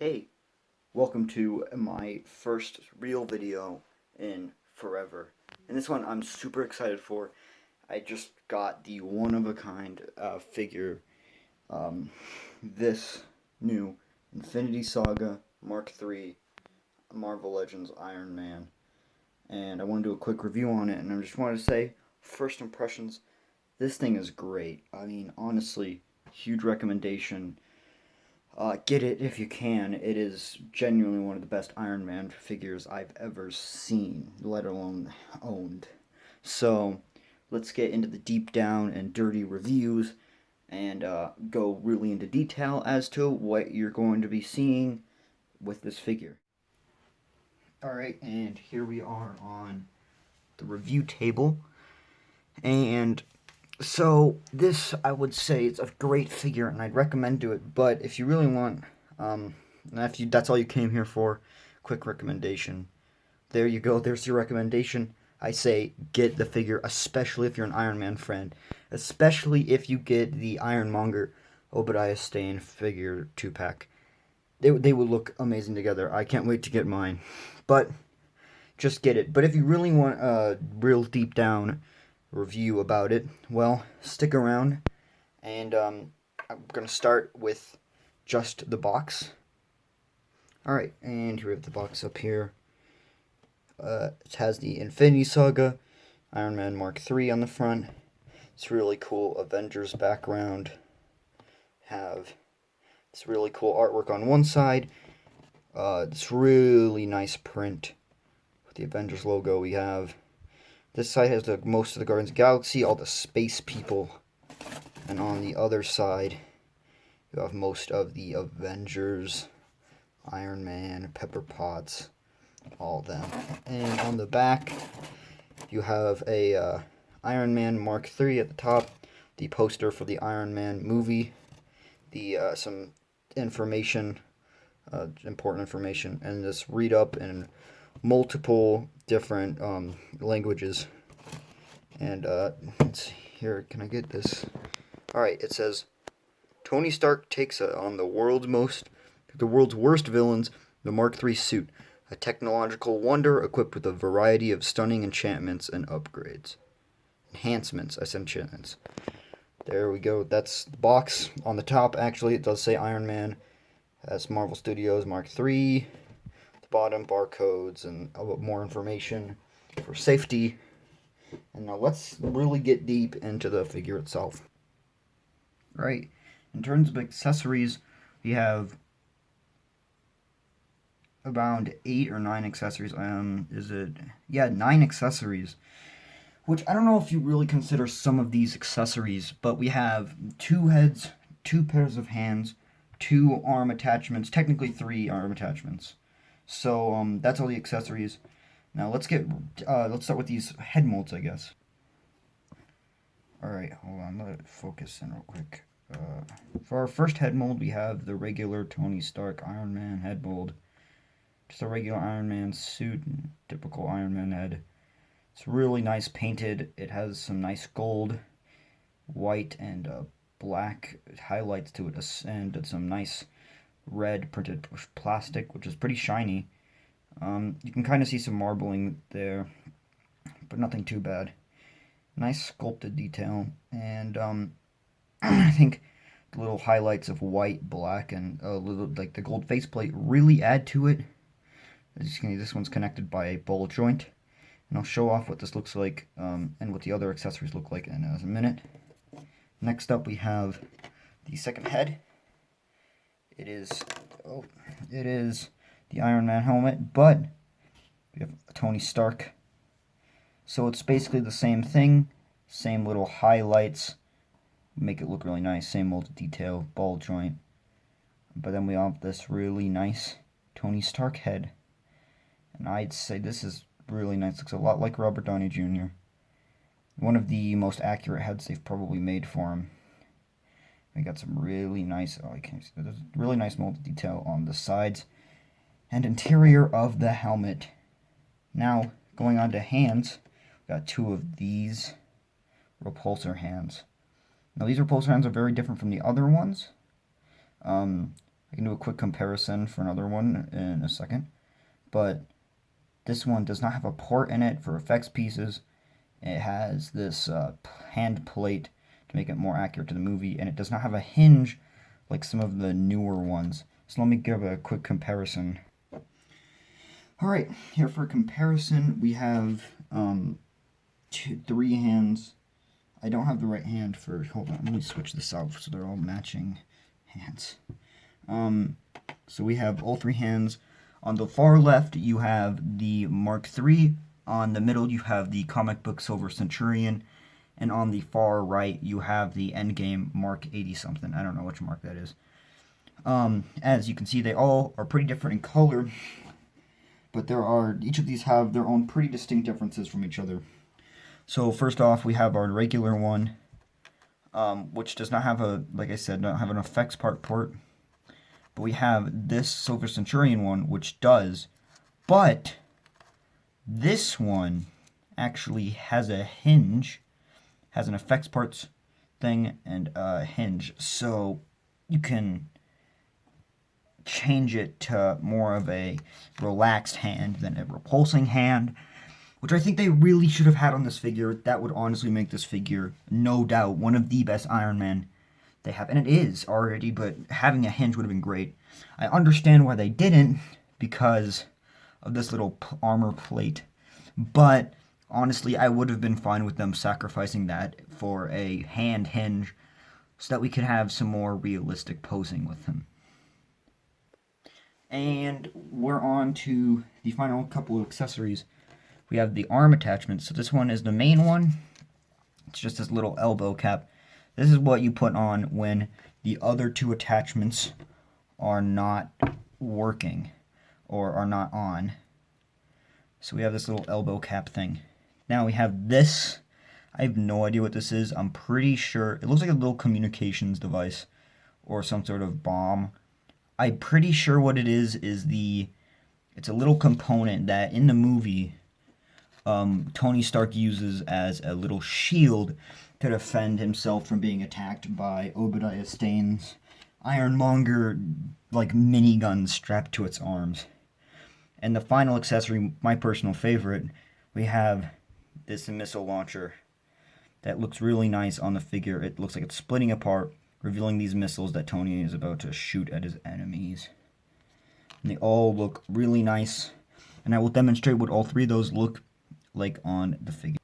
Hey, welcome to my first real video in forever. And this one I'm super excited for. I just got the one-of-a-kind figure, this new Infinity Saga Mark III Marvel Legends Iron Man. And I want to do a quick review on it, and I just wanted to say, first impressions, this thing is great. I mean, honestly, huge recommendation. Get it if you can. It is genuinely one of the best Iron Man figures I've ever seen, let alone owned. So, let's get into the deep down and dirty reviews and go really into detail as to what you're going to be seeing with this figure. Alright, and here we are on the review table. And so this, I would say, it's a great figure, and I'd recommend to it. But if you really want, that's all you came here for, quick recommendation. There you go. There's your recommendation. I say get the figure, especially if you're an Iron Man friend, especially if you get the Ironmonger Obadiah Stane figure 2-pack. They would look amazing together. I can't wait to get mine, but just get it. But if you really want a real deep down review about it, well, stick around, and I'm going to start with just the box. Alright, and here we have the box up here. It has the Infinity Saga Iron Man Mark III on the front. It's really cool Avengers background. Have this really cool artwork on one side. This really nice print with the Avengers logo we have. This side has most of the Guardians of the Galaxy, all the space people. And on the other side, you have most of the Avengers, Iron Man, Pepper Potts, all of them. And on the back, you have a Iron Man Mark III at the top, the poster for the Iron Man movie, the some information, important information, and this read up in multiple different languages. And let's see here, can I get this? Alright, it says, Tony Stark takes on the world's worst villains, the Mark III suit, a technological wonder equipped with a variety of stunning enchantments and upgrades. Enhancements, I said enchantments. There we go, that's the box. On the top, actually, it does say Iron Man. That's Marvel Studios Mark III. At the bottom, barcodes and a bit more information for safety. And now let's really get deep into the figure itself. Right, in terms of accessories, we have around 8 or 9 accessories. 9 accessories. Which I don't know if you really consider some of these accessories, but we have 2 heads, 2 pairs of hands, 2 arm attachments, technically 3 arm attachments. So that's all the accessories. Now let's start with these head molds, I guess. Alright, hold on, let it focus in real quick. For our first head mold, we have the regular Tony Stark Iron Man head mold. Just a regular Iron Man suit, typical Iron Man head. It's really nice painted. It has some nice gold, white, and black highlights to it, and some nice red printed plastic, which is pretty shiny. You can kind of see some marbling there, but nothing too bad. Nice sculpted detail, and I think the little highlights of white, black, and a little like the gold faceplate really add to it. As you can see, this one's connected by a ball joint, and I'll show off what this looks like and what the other accessories look like in a minute. Next up, we have the second head. It is the Iron Man helmet, but we have Tony Stark. So it's basically the same thing, same little highlights, make it look really nice, same molded detail, ball joint. But then we have this really nice Tony Stark head. And I'd say this is really nice, looks a lot like Robert Downey Jr. One of the most accurate heads they've probably made for him. We got some really nice, there's really nice molded detail on the sides and interior of the helmet. Now, going on to hands, we got 2 of these repulsor hands. Now, these repulsor hands are very different from the other ones. I can do a quick comparison for another one in a second, but this one does not have a port in it for effects pieces. It has this hand plate to make it more accurate to the movie, and it does not have a hinge like some of the newer ones. So let me give a quick comparison. Alright, here for comparison, we have three hands. I don't have the right hand for, hold on, let me switch this out so they're all matching hands. So we have all three hands. On the far left, you have the Mark III. On the middle, you have the comic book Silver Centurion. And on the far right, you have the Endgame Mark 80-something. I don't know which Mark that is. As you can see, they all are pretty different in color. But each of these have their own pretty distinct differences from each other. So first off, we have our regular one, which does not have like I said, not have an effects port. But we have this Silver Centurion one, which does. But this one actually has a hinge, has an effects parts thing and a hinge. So you can change it to more of a relaxed hand than a repulsing hand, which I think they really should have had on this figure. That would honestly make this figure, no doubt, one of the best Iron Man they have. And it is already, but having a hinge would have been great. I understand why they didn't, because of this little armor plate. But honestly, I would have been fine with them sacrificing that for a hand hinge so that we could have some more realistic posing with him. And we're on to the final couple of accessories. We have the arm attachment. So this one is the main one. It's just this little elbow cap. This is what you put on when the other two attachments are not working or are not on. So we have this little elbow cap thing. Now we have this. I have no idea what this is. I'm pretty sure it looks like a little communications device or some sort of bomb. I'm pretty sure what it is it's a little component that in the movie Tony Stark uses as a little shield to defend himself from being attacked by Obadiah Stane's Ironmonger like minigun strapped to its arms. And the final accessory, my personal favorite, we have this missile launcher that looks really nice on the figure. It looks like it's splitting apart, revealing these missiles that Tony is about to shoot at his enemies. And they all look really nice. And I will demonstrate what all three of those look like on the figure.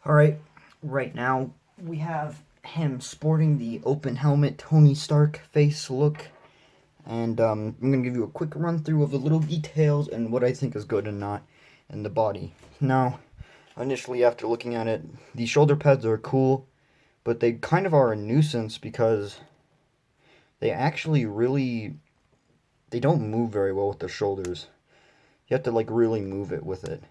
Alright, right now we have him sporting the open helmet Tony Stark face look. And I'm going to give you a quick run through of the little details and what I think is good and not in the body. Now, initially after looking at it, the shoulder pads are cool, but they kind of are a nuisance because they actually they don't move very well with the shoulders. You have to like really move it with it.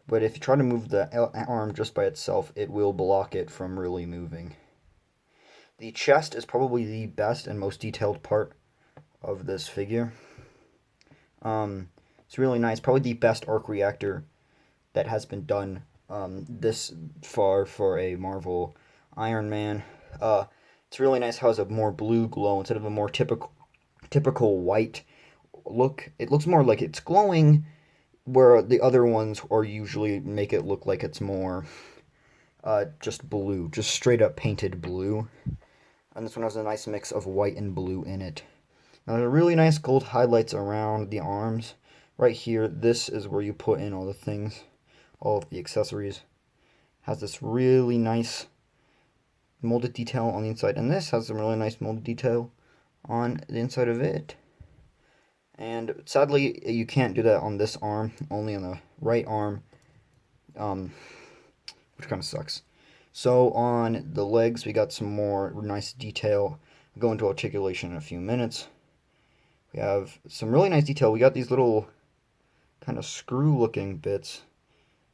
But if you try to move the arm just by itself, it will block it from really moving. The chest is probably the best and most detailed part of this figure. It's really nice. Probably the best arc reactor that has been done this far for a Marvel Iron Man. It's really nice how it has a more blue glow instead of a more typical white look. It looks more like it's glowing, where the other ones are usually make it look like it's more just blue, just straight up painted blue. And this one has a nice mix of white and blue in it. Now there are really nice gold highlights around the arms. Right here, this is where you put in all the things, all of the accessories. Has this really nice molded detail on the inside, and this has some really nice molded detail on the inside of it. And sadly, you can't do that on this arm, only on the right arm, which kind of sucks. So on the legs, we got some more nice detail. I'll go into articulation in a few minutes. We have some really nice detail. We got these little kind of screw-looking bits,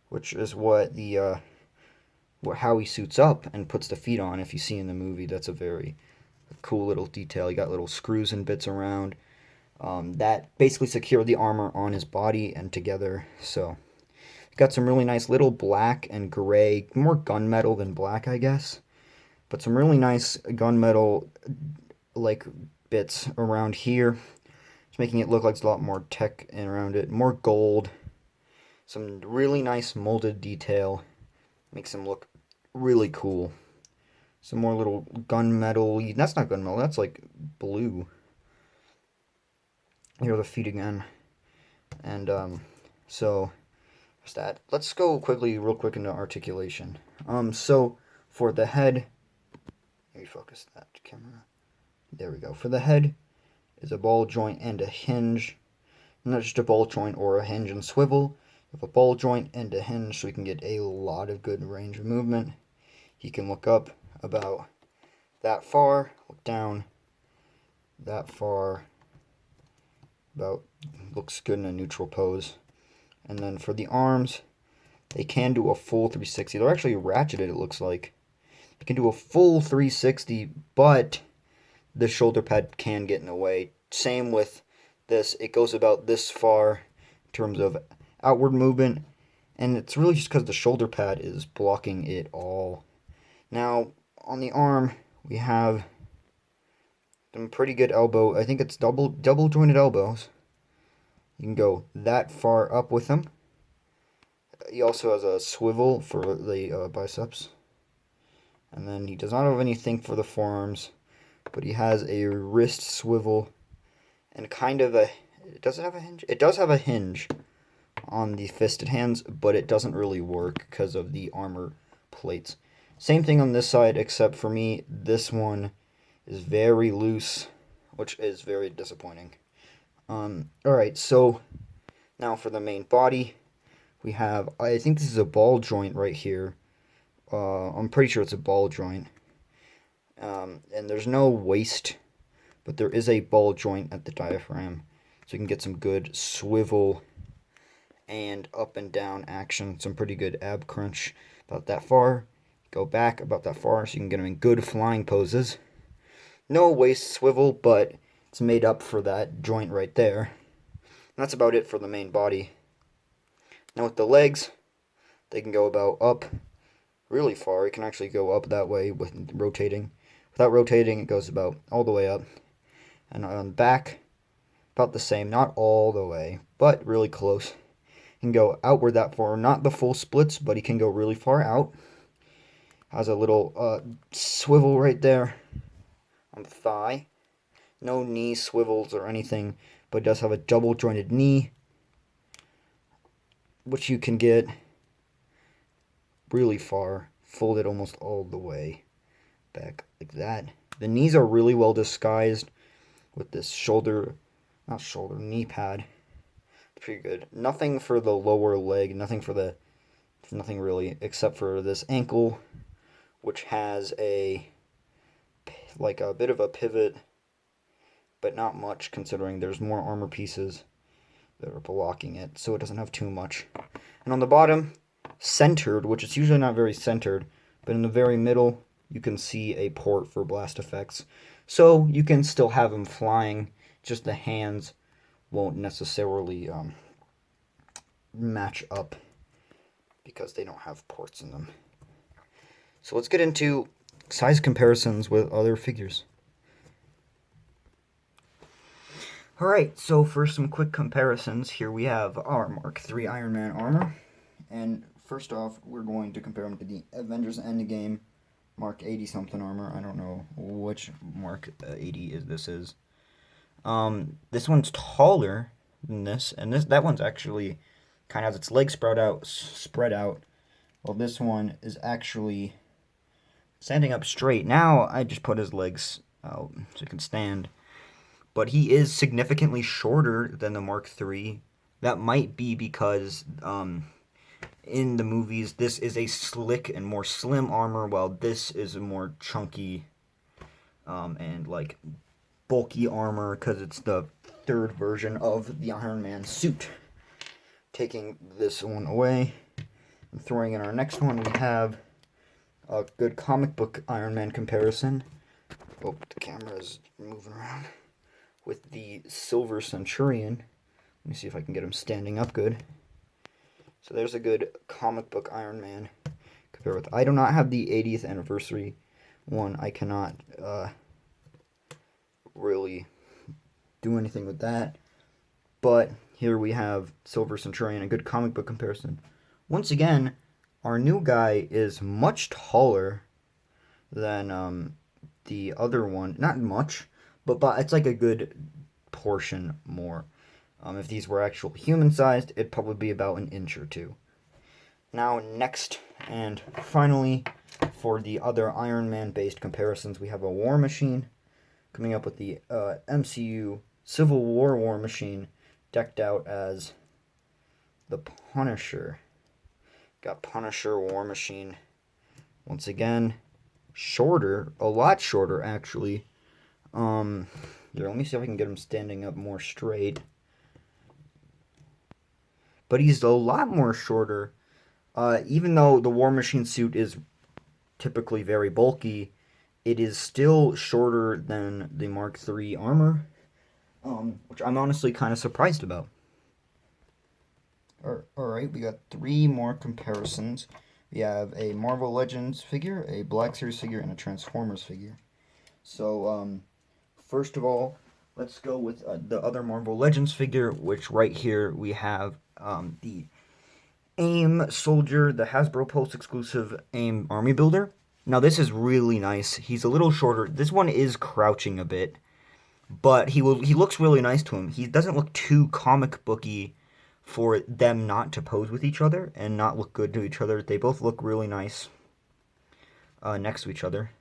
which is what how he suits up and puts the feet on. If you see in the movie, that's a very cool little detail. You got little screws and bits around that basically secure the armor on his body and together. So got some really nice little black and gray, more gunmetal than black, I guess, but some really nice gunmetal like bits around here. It's making it look like there's a lot more tech around it, more gold, some really nice molded detail, makes him look really cool. Some more little gunmetal. That's not gunmetal. That's like blue. Here are the feet again, and so there's that. Let's go real quick into articulation. So for the head, maybe focus that camera. There we go. For the head is a ball joint and a hinge. Not just a ball joint or a hinge and swivel. You have a ball joint and a hinge, so we can get a lot of good range of movement. He can look up about that far, look down that far, about, looks good in a neutral pose. And then for the arms, they can do a full 360. They're actually ratcheted, it looks like. They can do a full 360, but the shoulder pad can get in the way. Same with this. It goes about this far in terms of outward movement, and it's really just because the shoulder pad is blocking it all. Now, on the arm, we have some pretty good elbow. I think it's double jointed elbows. You can go that far up with them. He also has a swivel for the biceps. And then he does not have anything for the forearms, but he has a wrist swivel and kind of a... Does it have a hinge? It does have a hinge on the fisted hands, but it doesn't really work because of the armor plates. Same thing on this side, except for me, this one is very loose, which is very disappointing. Alright, so now for the main body, we have, I think this is a ball joint right here. I'm pretty sure it's a ball joint. And there's no waist, but there is a ball joint at the diaphragm. So you can get some good swivel and up and down action. Some pretty good ab crunch about that far. Go back about that far so you can get them in good flying poses. No waist swivel, but it's made up for that joint right there. And that's about it for the main body. Now with the legs, they can go about up really far. It can actually go up that way with rotating. Without rotating, it goes about all the way up. And on the back, about the same. Not all the way, but really close. He can go outward that far. Not the full splits, but he can go really far out. Has a little swivel right there on the thigh. No knee swivels or anything, but does have a double jointed knee, which you can get really far, folded almost all the way back like that. The knees are really well disguised with this knee pad. Pretty good. Nothing for the lower leg, nothing really, except for this ankle, which has a bit of a pivot, but not much considering there's more armor pieces that are blocking it, so it doesn't have too much. And on the bottom, centered, which is usually not very centered, but in the very middle, you can see a port for blast effects. So you can still have them flying, just the hands won't necessarily match up because they don't have ports in them. So let's get into size comparisons with other figures. Alright, so for some quick comparisons, here we have our Mark III Iron Man armor. And first off, we're going to compare them to the Avengers Endgame Mark 80-something armor. I don't know which Mark 80 this is. This one's taller than this, and that one's actually kind of has its legs spread out. Well, this one is actually standing up straight. Now, I just put his legs out so he can stand. But he is significantly shorter than the Mark III. That might be because in the movies, this is a slick and more slim armor, while this is a more chunky and bulky armor because it's the third version of the Iron Man suit. Taking this one away and throwing in our next one, we have a good comic book Iron Man comparison. Oh, the camera is moving around. With the Silver Centurion. Let me see if I can get him standing up good. So there's a good comic book Iron Man. Compare with. I do not have the 80th anniversary one. I cannot really do anything with that. But here we have Silver Centurion, a good comic book comparison. Once again, our new guy is much taller than the other one. Not much, but it's like a good portion more. If these were actual human-sized, it'd probably be about an inch or two. Now, next and finally, for the other Iron Man-based comparisons, we have a War Machine coming up with the MCU Civil War Machine decked out as the Punisher. Got Punisher, War Machine. Once again, shorter, a lot shorter actually. Here, let me see if I can get him standing up more straight. But he's a lot more shorter. Even though the War Machine suit is typically very bulky, it is still shorter than the Mark III armor, which I'm honestly kind of surprised about. Alright, we got 3 more comparisons. We have a Marvel Legends figure, a Black Series figure, and a Transformers figure. So, first of all, let's go with the other Marvel Legends figure, which right here we have the AIM Soldier, the Hasbro Pulse exclusive AIM Army Builder. Now this is really nice. He's a little shorter. This one is crouching a bit, but he looks really nice to him. He doesn't look too comic booky for them not to pose with each other and not look good to each other. They both look really nice next to each other.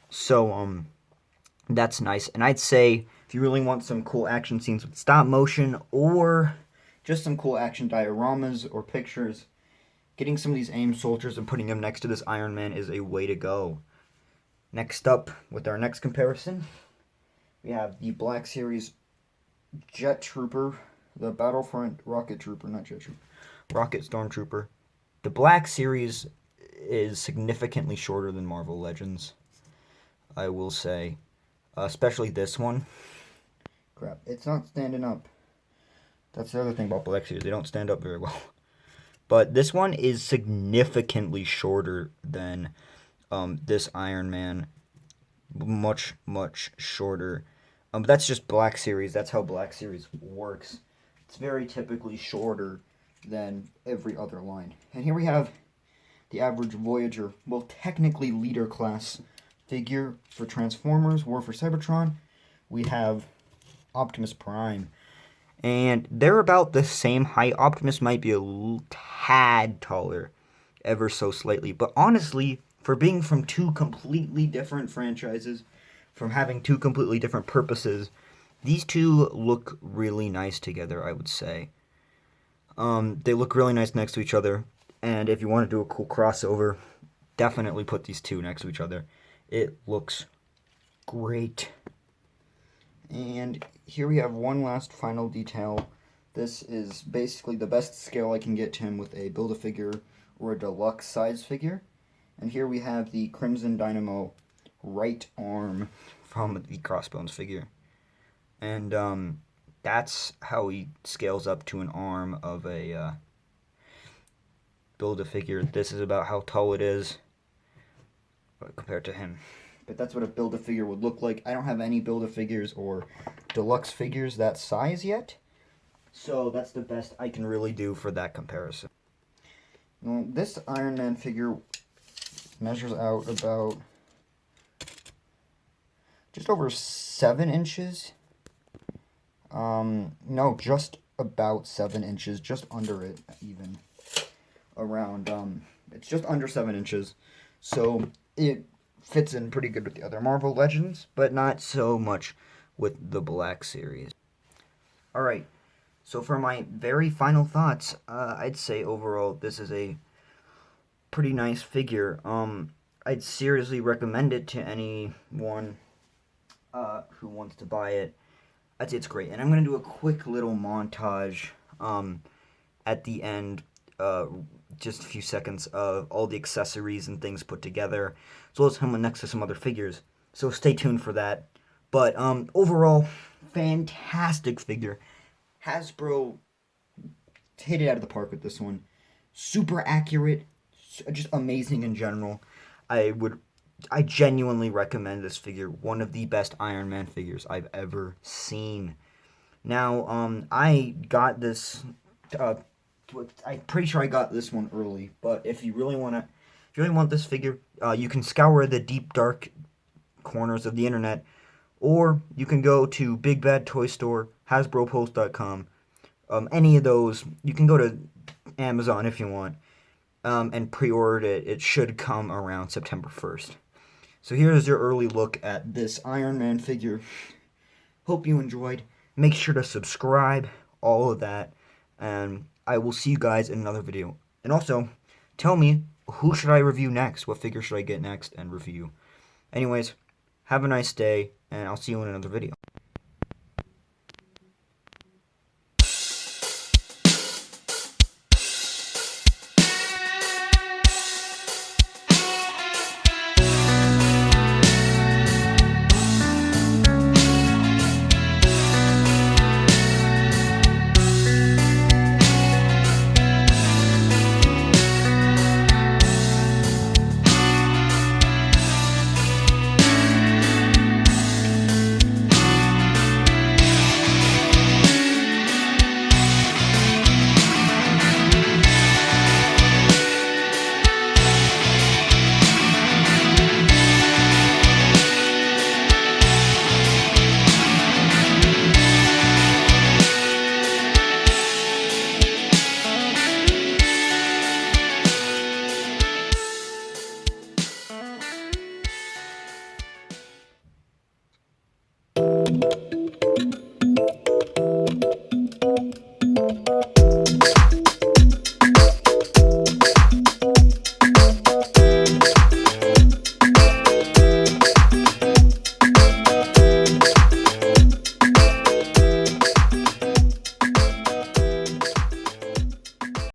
So that's nice. And I'd say if you really want some cool action scenes with stop motion or just some cool action dioramas or pictures, getting some of these AIM soldiers and putting them next to this Iron Man is a way to go. Next up, with our next comparison, we have the Black Series Jet Trooper, the Battlefront Rocket Trooper, not Jet Trooper, Rocket Stormtrooper. The Black Series is significantly shorter than Marvel Legends, I will say. Especially this one. Crap, it's not standing up. That's the other thing about Black Series, they don't stand up very well. But this one is significantly shorter than this Iron Man. Much, much shorter. But that's just Black Series. That's how Black Series works. It's very typically shorter than every other line. And here we have the average Voyager, well, technically leader class figure for Transformers, War for Cybertron. We have Optimus Prime. And they're about the same height. Optimus might be a tad taller, ever so slightly. But honestly, for being from 2 completely different franchises, from having 2 completely different purposes, these 2 look really nice together, I would say. They look really nice next to each other. And if you want to do a cool crossover, definitely put these 2 next to each other. It looks great. And here we have one last final detail. This is basically the best scale I can get to him with a Build-A-Figure or a deluxe size figure. And here we have the Crimson Dynamo right arm from the Crossbones figure. And that's how he scales up to an arm of a Build-A-Figure. This is about how tall it is compared to him. But that's what a Build-A-Figure would look like. I don't have any Build-A-Figures or deluxe figures that size yet. So that's the best I can really do for that comparison. Well, this Iron Man figure measures out about just over 7 inches. No, just about 7 inches. Just under it, even. Around, it's just under 7 inches. So it fits in pretty good with the other Marvel Legends, but not so much with the Black Series. Alright, so for my very final thoughts, I'd say overall this is a pretty nice figure. I'd seriously recommend it to anyone who wants to buy it. I'd say it's great. And I'm going to do a quick little montage at the end, just a few seconds of all the accessories and things put together, as well as him next to some other figures. So stay tuned for that. But overall, fantastic figure. Hasbro hit it out of the park with this one. Super accurate, just amazing in general. I would I genuinely recommend this figure. One of the best Iron Man figures I've ever seen. Now, I got this. Uh, I'm pretty sure I got this one early. But if you really want this figure, you can scour the deep dark corners of the internet, or you can go to Big Bad Toy Store, HasbroPost.com. Any of those. You can go to Amazon if you want, and pre-order it. It should come around September 1st. So here's your early look at this Iron Man figure. Hope you enjoyed. Make sure to subscribe, all of that, and I will see you guys in another video. And also, tell me, who should I review next? What figure should I get next and review? Anyways, have a nice day, and I'll see you in another video.